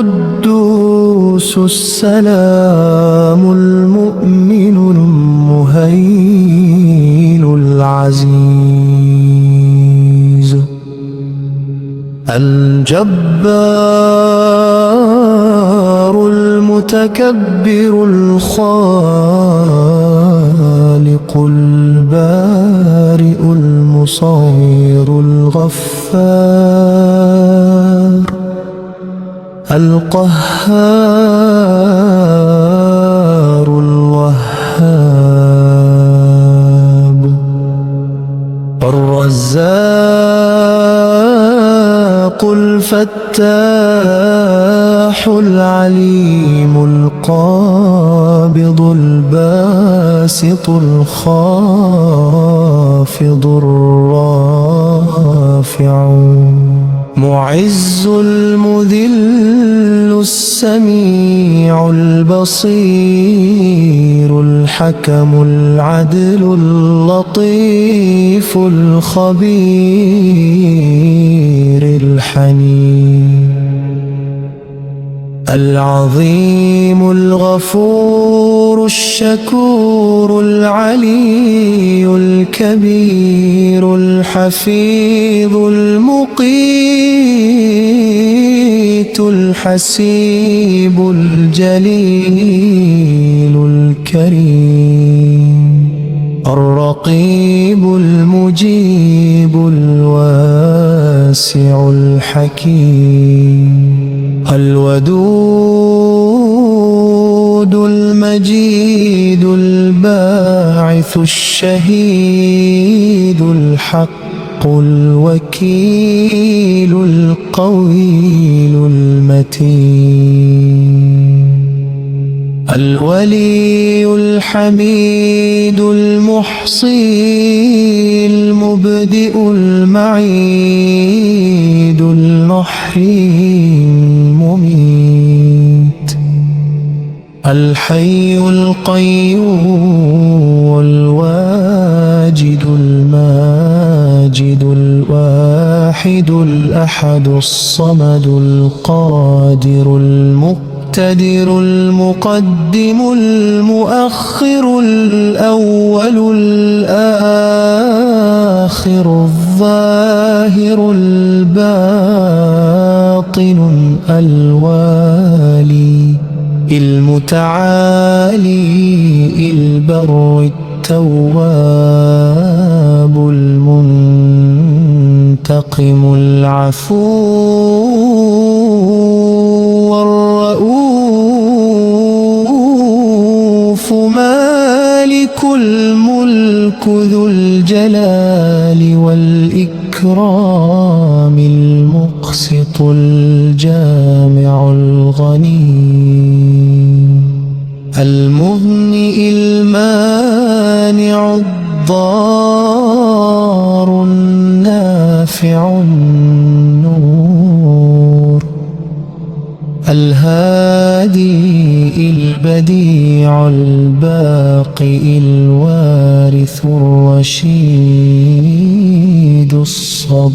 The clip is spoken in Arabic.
القدوس السلام المؤمن المهيمن العزيز الجبار المتكبر الخالق البارئ المصور الغفار القهار الوهاب الرزاق الفتاح العليم القابض الباسط الخافض الرافع معز المذل السميع البصير الحكم العدل اللطيف الخبير الحنين العظيم الغفور الشكور العلي الكبير الحفيظ المقيت الحسيب الجليل الكريم الرقيب المجيب الواسع الحكيم الودود المجيد الباعث الشهيد الحق الوكيل القوي المتين الولي الحميد المحصي المبدئ المعيد المحيي المميت الحي القيوم الواجد الماجد الواحد الأحد الصمد القادر المقتدر المقدم المؤخر الأول الآخر الظاهر الباطن الوالي المتعالي البر التواب المنتقم العفو والرؤوف مالك الملك ذو الجلال والإكرام المقسط الجامع الغني المهنئ المانع الضار النافع النور الهادي البديع الباقي الوارث الرشيد الصبور